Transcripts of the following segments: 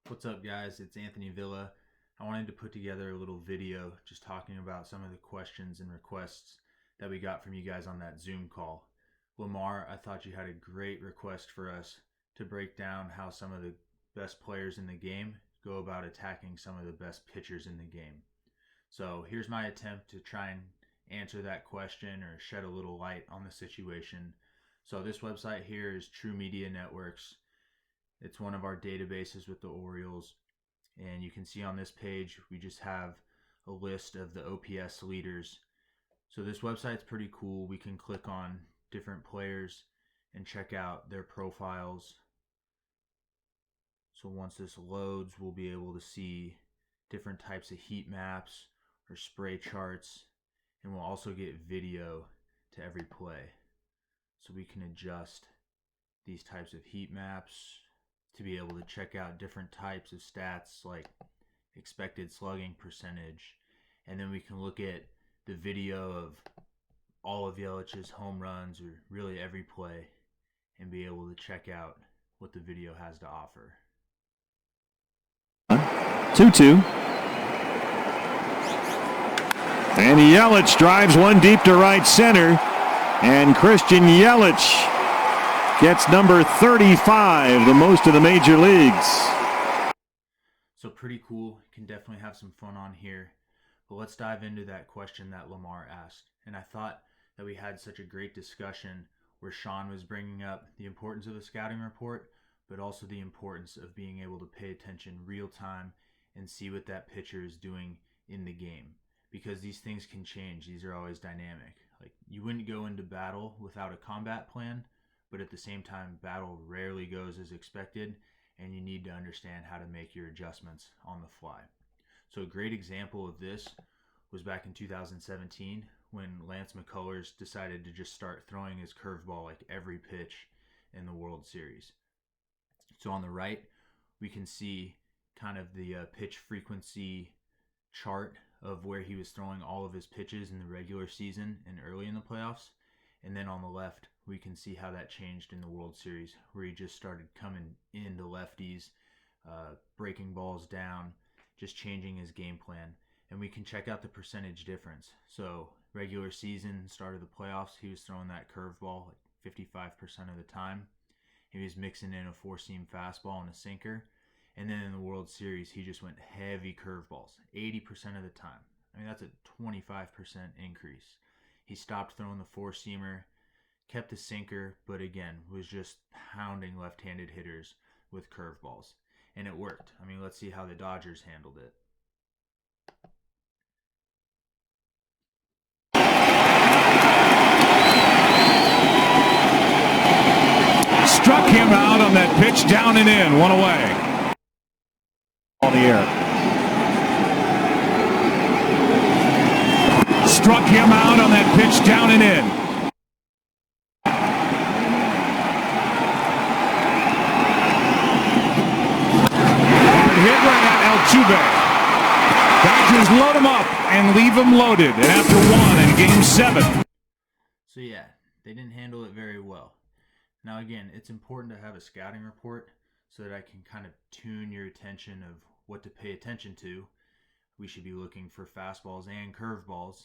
What's up, guys? It's Anthony Villa. I wanted to put together a little video just talking about some of the questions and requests that we got from you guys on that Zoom call. Lamar, I thought you had a great request for us to break down how some of the best players in the game go about attacking some of the best pitchers in the game. So here's my attempt to try and answer that question or shed a little light on the situation. So this website here is True Media Networks. It's one of our databases with the Orioles, and you can see on this page we just have a list of the OPS leaders. So this website's pretty cool. We can click on different players and check out their profiles. So once this loads, we'll be able to see different types of heat maps or spray charts, and we'll also get video to every play. So we can adjust these types of heat maps to be able to check out different types of stats like expected slugging percentage. And then we can look at the video of all of Yelich's home runs or really every play and be able to check out what the video has to offer. 2-2. And Yelich drives one deep to right center. And Christian Yelich gets number 35, the most of the major leagues. So pretty cool. Can definitely have some fun on here. But let's dive into that question that Lamar asked. And I thought that we had such a great discussion where Sean was bringing up the importance of a scouting report, but also the importance of being able to pay attention real time and see what that pitcher is doing in the game. Because these things can change. These are always dynamic. Like, you wouldn't go into battle without a combat plan, but at the same time, battle rarely goes as expected, and you need to understand how to make your adjustments on the fly. So a great example of this was back in 2017 when Lance McCullers decided to just start throwing his curveball like every pitch in the World Series. So on the right, we can see kind of the pitch frequency chart of where he was throwing all of his pitches in the regular season and early in the playoffs. And then on the left, we can see how that changed in the World Series, where he just started coming into lefties, breaking balls down, just changing his game plan. And we can check out the percentage difference. So regular season, start of the playoffs, he was throwing that curveball like 55% of the time. He was mixing in a four-seam fastball and a sinker. And then in the World Series, he just went heavy curveballs, 80% of the time. I mean, that's a 25% increase. He stopped throwing the four-seamer, kept the sinker, but again, was just pounding left-handed hitters with curveballs. And it worked. I mean, let's see how the Dodgers handled it. Struck him out on that pitch, down and in, one away. On the air. Struck him out on that pitch, down and in. Hard hit right at Altuve. Dodgers load him up and leave him loaded. And after one in Game 7. So yeah, they didn't handle it very well. Now again, it's important to have a scouting report so that I can kind of tune your attention of what to pay attention to. We should be looking for fastballs and curveballs,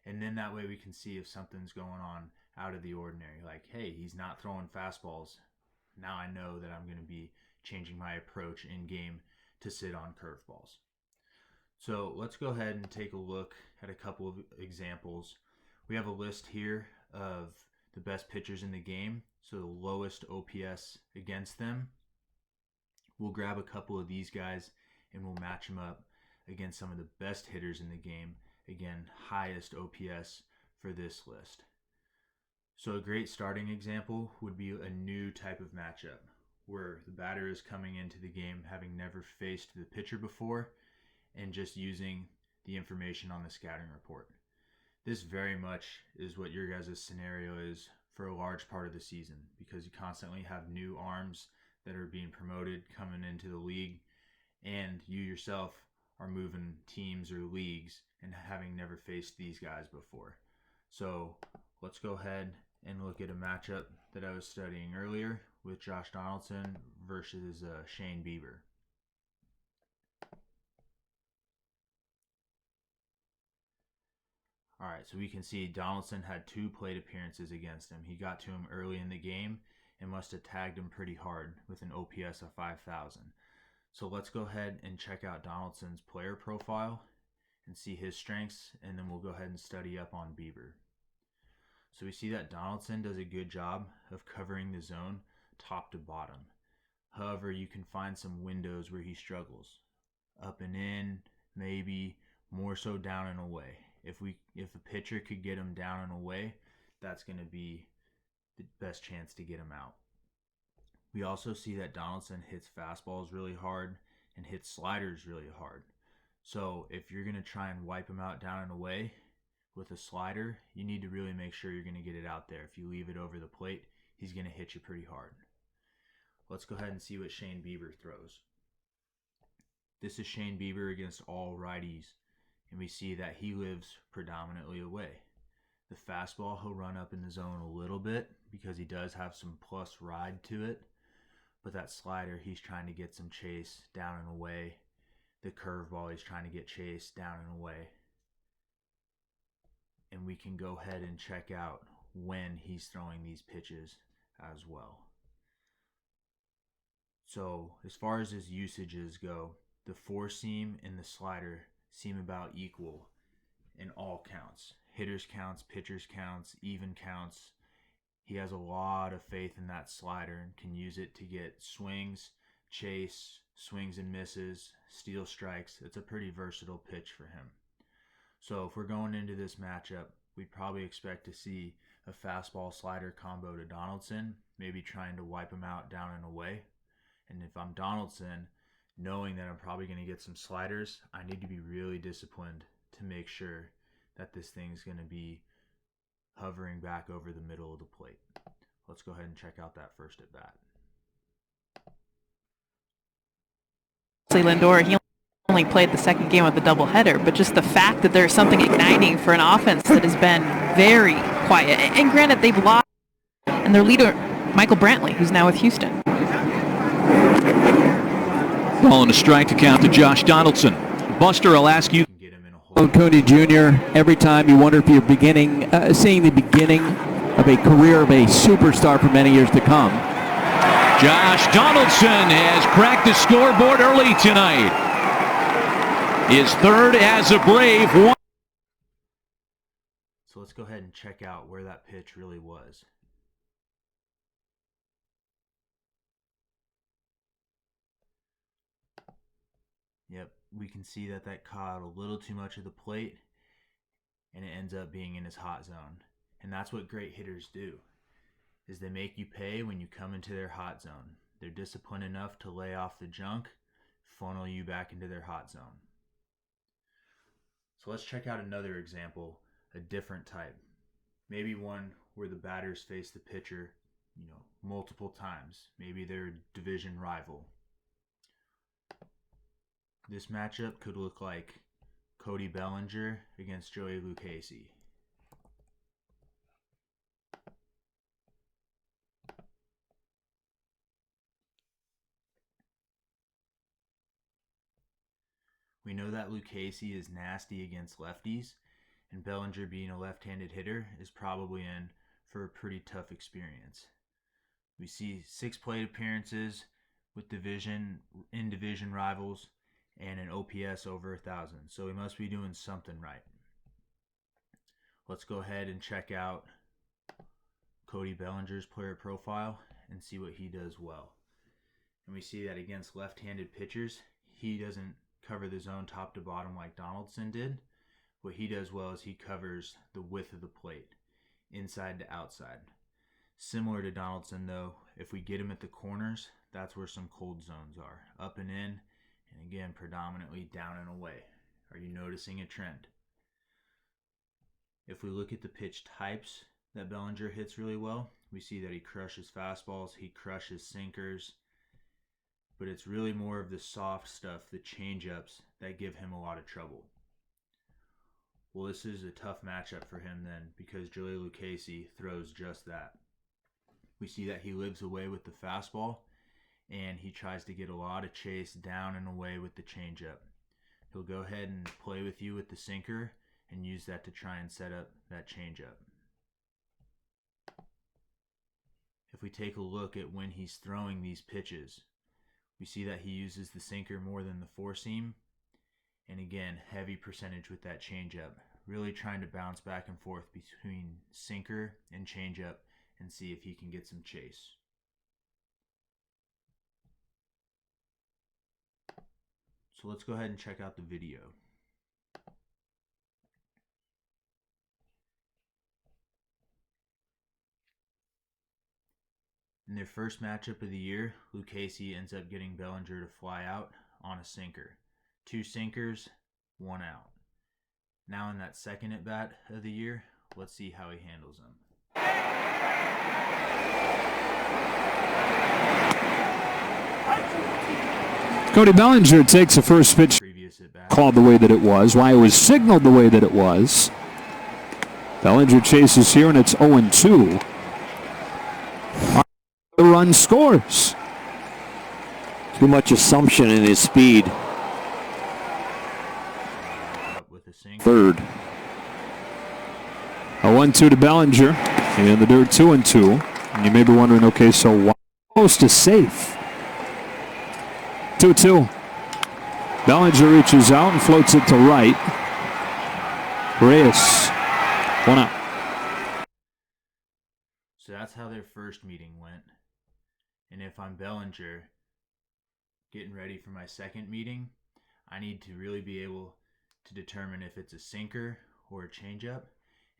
and then that way we can see if something's going on out of the ordinary. Like, hey, he's not throwing fastballs. Now I know that I'm going to be changing my approach in game to sit on curveballs. So let's go ahead and take a look at a couple of examples. We have a list here of the best pitchers in the game, so the lowest OPS against them. We'll grab a couple of these guys and we'll match them up against some of the best hitters in the game. Again, highest OPS for this list. So a great starting example would be a new type of matchup where the batter is coming into the game having never faced the pitcher before and just using the information on the scouting report. This very much is what your guys' scenario is for a large part of the season, because you constantly have new arms that are being promoted coming into the league, and you yourself are moving teams or leagues and having never faced these guys before. So let's go ahead and look at a matchup that I was studying earlier with Josh Donaldson versus Shane Bieber. Alright, so we can see Donaldson had 2 plate appearances against him. He got to him early in the game and must have tagged him pretty hard with an OPS of 5,000. So let's go ahead and check out Donaldson's player profile and see his strengths, and then we'll go ahead and study up on Bieber. So we see that Donaldson does a good job of covering the zone top to bottom. However, you can find some windows where he struggles. Up and in, maybe, more so down and away. If a pitcher could get him down and away, that's going to be the best chance to get him out. We also see that Donaldson hits fastballs really hard and hits sliders really hard. So if you're going to try and wipe him out down and away with a slider, you need to really make sure you're going to get it out there. If you leave it over the plate, he's going to hit you pretty hard. Let's go ahead and see what Shane Bieber throws. This is Shane Bieber against all righties, and we see that he lives predominantly away. The fastball, he'll run up in the zone a little bit because he does have some plus ride to it, but that slider, he's trying to get some chase down and away. The curveball, he's trying to get chase down and away. And we can go ahead and check out when he's throwing these pitches as well. So as far as his usages go, the 4-seam and the slider seem about equal in all counts. Hitters counts, pitchers counts, even counts. He has a lot of faith in that slider and can use it to get swings, chase, swings and misses, steal strikes. It's a pretty versatile pitch for him. So if we're going into this matchup, we'd probably expect to see a fastball slider combo to Donaldson, maybe trying to wipe him out down and away. And if I'm Donaldson, knowing that I'm probably going to get some sliders, I need to be really disciplined to make sure that this thing's going to be hovering back over the middle of the plate. Let's go ahead and check out that first at bat. Lindor, he only played the second game of the doubleheader, but just the fact that there's something igniting for an offense that has been very quiet. And granted, they've lost, and their leader, Michael Brantley, who's now with Houston. Ball and a strike to count to Josh Donaldson. Buster, I'll ask you. Donaldson Jr., every time you wonder if you're seeing the beginning of a career of a superstar for many years to come. Josh Donaldson has cracked the scoreboard early tonight. His third as a Brave. So let's go ahead and check out where that pitch really was. Yep, we can see that caught a little too much of the plate, and it ends up being in his hot zone. And that's what great hitters do, is they make you pay when you come into their hot zone. They're disciplined enough to lay off the junk, funnel you back into their hot zone. So let's check out another example, a different type. Maybe one where the batters face the pitcher, multiple times. Maybe they're a division rival. This matchup could look like Cody Bellinger against Joey Lucchesi. We know that Lucchesi is nasty against lefties, and Bellinger, being a left-handed hitter, is probably in for a pretty tough experience. We see 6 plate appearances with division rivals and an OPS over 1,000, so he must be doing something right. Let's go ahead and check out Cody Bellinger's player profile and see what he does well. And we see that against left-handed pitchers, he doesn't cover the zone top to bottom like Donaldson did. What he does well is he covers the width of the plate, inside to outside. Similar to Donaldson though, if we get him at the corners, that's where some cold zones are. Up and in, and again, predominantly down and away. Are you noticing a trend? If we look at the pitch types that Bellinger hits really well, we see that he crushes fastballs, he crushes sinkers, but it's really more of the soft stuff, the changeups, that give him a lot of trouble. Well, this is a tough matchup for him then, because Joey Lucchesi throws just that. We see that he lives away with the fastball, and he tries to get a lot of chase down and away with the changeup. He'll go ahead and play with you with the sinker and use that to try and set up that changeup. If we take a look at when he's throwing these pitches, we see that he uses the sinker more than the four seam. And again, heavy percentage with that changeup. Really trying to bounce back and forth between sinker and changeup and see if he can get some chase. So let's go ahead and check out the video. In their first matchup of the year, Lucchesi ends up getting Bellinger to fly out on a sinker. 2 sinkers, 1 out. Now in that second at bat of the year, let's see how he handles them. Cody Bellinger takes the first pitch, called the way that it was, why it was signaled the way that it was. Bellinger chases here, and it's 0-2. The run scores. Too much assumption in his speed. Third. A 1-2 to Bellinger. In the dirt, 2-2. And you may be wondering, okay, so why close to safe? 2-2. Bellinger reaches out and floats it to right. Reyes, 1 out. So that's how their first meeting went. And if I'm Bellinger, getting ready for my second meeting, I need to really be able to determine if it's a sinker or a changeup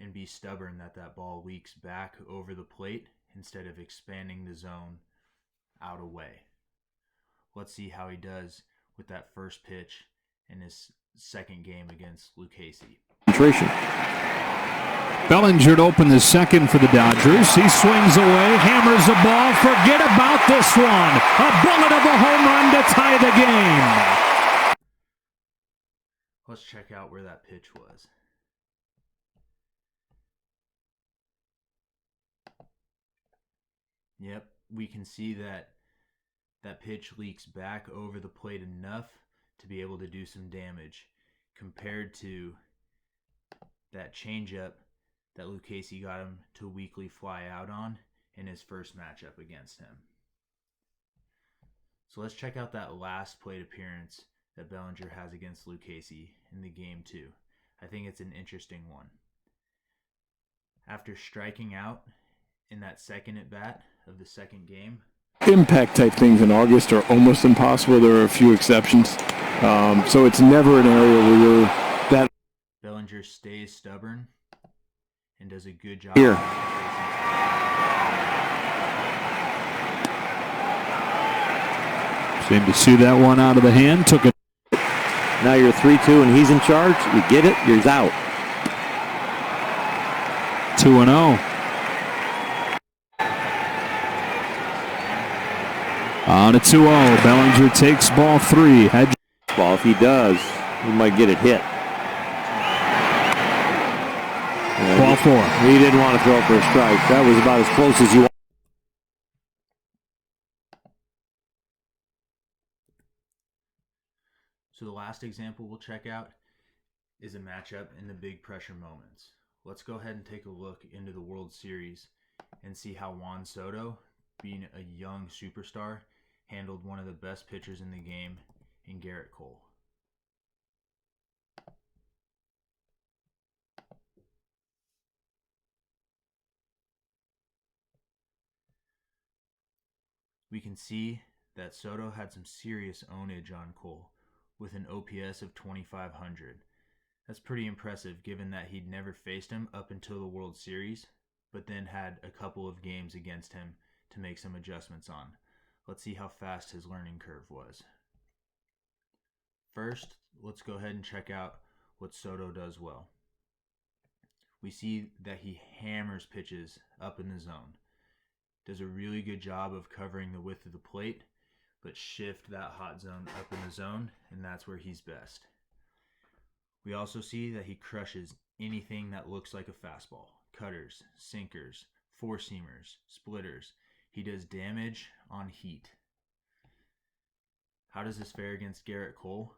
and be stubborn that that ball leaks back over the plate instead of expanding the zone out away. Let's see how he does with that first pitch in his second game against Lucchesi. Bellinger to open the second for the Dodgers. He swings away, hammers the ball. Forget about this one. A bullet of a home run to tie the game. Let's check out where that pitch was. Yep, we can see that that pitch leaks back over the plate enough to be able to do some damage compared to that changeup that Lucchesi got him to weakly fly out on in his first matchup against him. So let's check out that last plate appearance that Bellinger has against Lucchesi in the game 2. I think it's an interesting one. After striking out in that second at bat of the second game, impact type things in August are almost impossible. There are a few exceptions. So it's never an area where you're that. Bellinger stays stubborn and does a good job. Here. Seemed to see that one out of the hand. Took it. Now you're 3-2 and he's in charge. You get it, you're out. 2-0. On a 2-0, Bellinger takes ball 3. Ball, if he does, he might get it hit. Ball 4. He didn't want to throw it for a strike. That was about as close as you want. So the last example we'll check out is a matchup in the big pressure moments. Let's go ahead and take a look into the World Series and see how Juan Soto, being a young superstar, handled one of the best pitchers in the game in Garrett Cole. We can see that Soto had some serious ownage on Cole with an OPS of 2,500. That's pretty impressive given that he'd never faced him up until the World Series, but then had a couple of games against him to make some adjustments on. Let's see how fast his learning curve was. First, let's go ahead and check out what Soto does well. We see that he hammers pitches up in the zone. Does a really good job of covering the width of the plate, but shift that hot zone up in the zone, and that's where he's best. We also see that he crushes anything that looks like a fastball. Cutters, sinkers, four-seamers, splitters. He does damage on heat. How does this fare against Garrett Cole?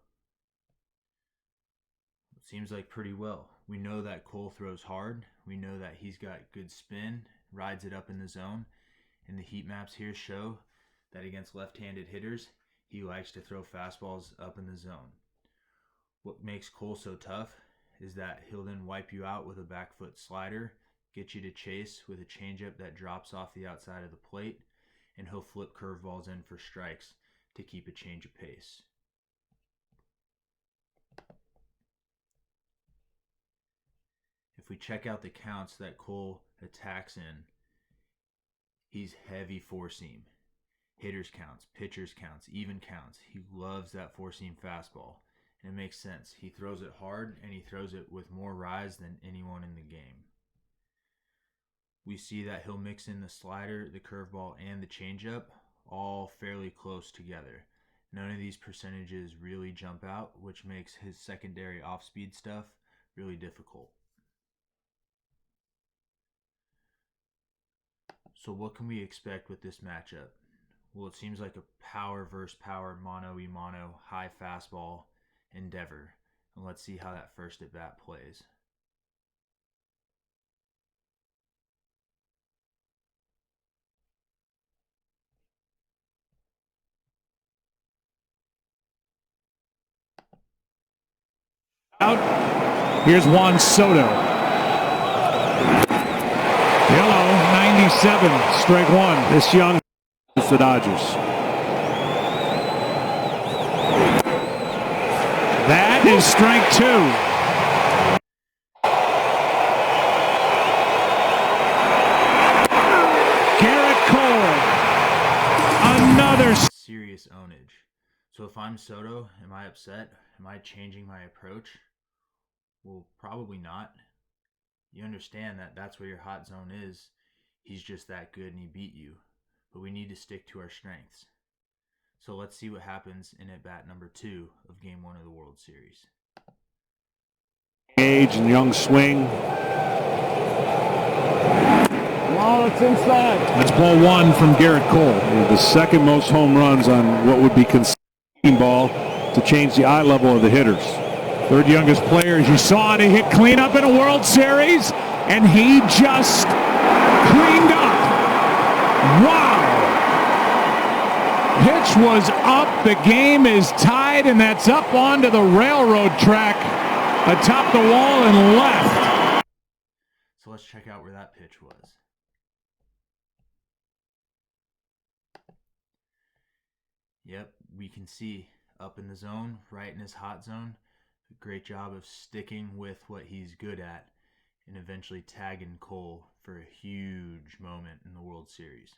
it seems like pretty well. We know that Cole throws hard. We know that he's got good spin, rides it up in the zone. And the heat maps here show that against left-handed hitters, he likes to throw fastballs up in the zone. What makes Cole so tough is that he'll then wipe you out with a back foot slider, get you to chase with a changeup that drops off the outside of the plate, and he'll flip curveballs in for strikes to keep a change of pace. If we check out the counts that Cole attacks in, he's heavy four-seam. Hitters counts, pitchers counts, even counts. He loves that four-seam fastball. And it makes sense. He throws it hard, and he throws it with more rise than anyone in the game. We see that he'll mix in the slider, the curveball, and the changeup, all fairly close together. None of these percentages really jump out, which makes his secondary off-speed stuff really difficult. So what can we expect with this matchup? Well, it seems like a power versus power, mano-a-mano, high fastball endeavor. And let's see how that first at-bat plays. Out. Here's Juan Soto. Yellow, 97, strike one. This young is the Dodgers. That is strike two. Garrett Cole. Another serious ownage. So if I'm Soto, am I upset? Am I changing my approach? Well, probably not. You understand that that's where your hot zone is. He's just that good and he beat you. But we need to stick to our strengths. So let's see what happens in at-bat number 2 of Game 1 of the World Series. Age and young swing. Oh, it's inside. That's ball one from Garrett Cole. The second most home runs on what would be considered ball to change the eye level of the hitters. Third youngest player, as you saw, to hit cleanup in a World Series, and he just cleaned up. Wow! Pitch was up, the game is tied, and that's up onto the railroad track atop the wall and left. So let's check out where that pitch was. Yep, we can see up in the zone, right in his hot zone. Great job of sticking with what he's good at and eventually tagging Cole for a huge moment in the World Series.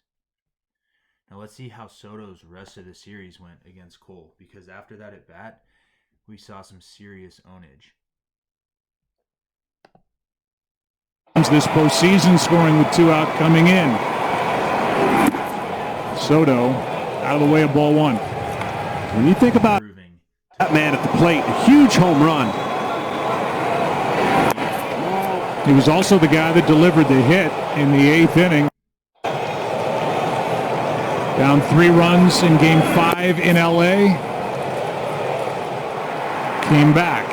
Now let's see how Soto's rest of the series went against Cole, because after that at bat, we saw some serious ownage. This postseason, scoring with 2 out, coming in. Soto out of the way of ball one. When you think about that man at the plate, a huge home run. He was also the guy that delivered the hit in the 8th inning. Down 3 runs in Game 5 in LA. Came back.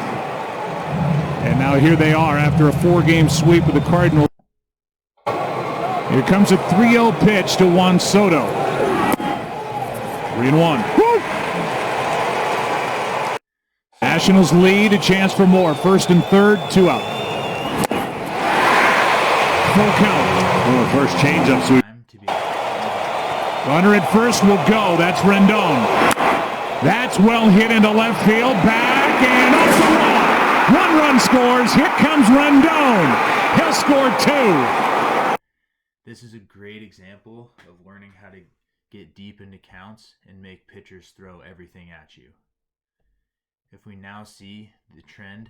And now here they are after a 4-game sweep with the Cardinals. Here comes a 3-0 pitch to Juan Soto. 3-1. Nationals lead, a chance for more. First and third, 2 out. Full count. Oh, first changeup sweep. Runner at first will go. That's Rendon. That's well hit into left field. Back and off the wall. 1 run scores. Here comes Rendon. He'll score 2. This is a great example of learning how to get deep into counts and make pitchers throw everything at you. If we now see the trend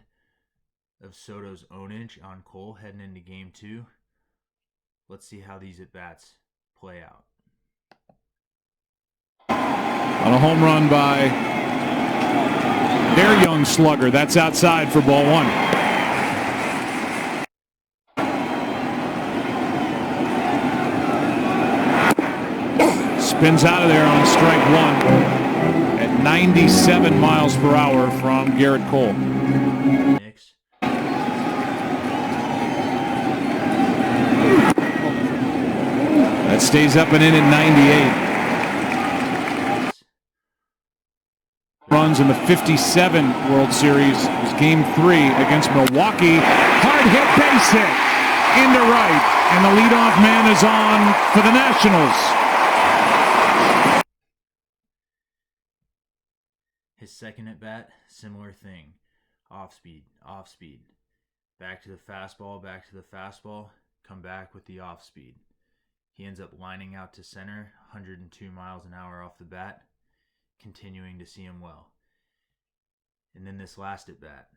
of Soto's ownage on Cole heading into Game 2, let's see how these at-bats play out. On a home run by their young slugger. That's outside for ball one. Spins out of there on strike one at 97 miles per hour from Garrett Cole. Knicks stays up and in 98. Runs in the 57 World Series was Game 3 against Milwaukee. Hard hit base hit into right, and the leadoff man is on for the Nationals. His second at bat, similar thing. Off speed, back to the fastball, come back with the off speed. He ends up lining out to center, 102 miles an hour off the bat, continuing to see him well. And then this last at bat,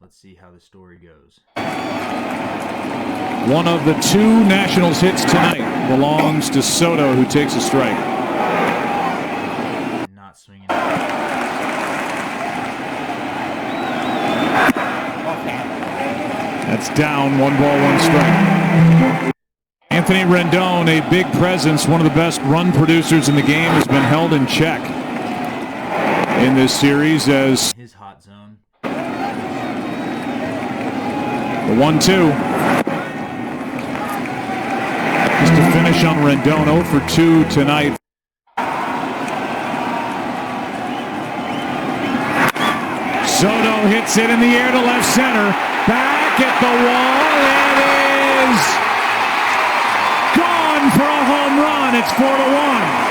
let's see how the story goes. One of the 2 Nationals hits tonight belongs to Soto, who takes a strike. Not swinging. That's down, 1 ball, 1 strike. Anthony Rendon, a big presence, one of the best run producers in the game, has been held in check in this series as his hot zone. The 1-2. Just to finish on Rendon, 0 for 2 tonight. Soto hits it in the air to left center. Back at the wall. It is gone for a home run. It's 4-1.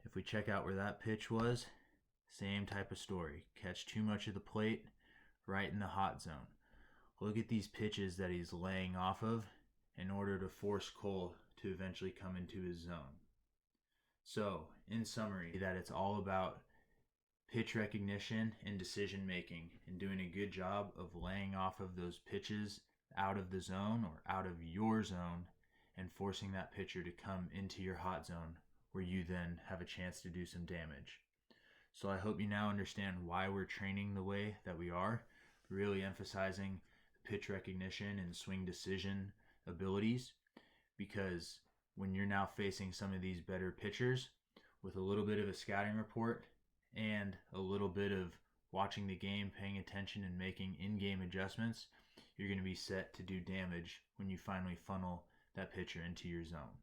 If we check out where that pitch was, same type of story. Catch too much of the plate, right in the hot zone. Look at these pitches that he's laying off of in order to force Cole to eventually come into his zone. So, in summary, that it's all about pitch recognition and decision making and doing a good job of laying off of those pitches out of the zone or out of your zone and forcing that pitcher to come into your hot zone where you then have a chance to do some damage. So I hope you now understand why we're training the way that we are, really emphasizing pitch recognition and swing decision abilities, because when you're now facing some of these better pitchers with a little bit of a scouting report and a little bit of watching the game, paying attention and making in-game adjustments, you're going to be set to do damage when you finally funnel that pitcher into your zone.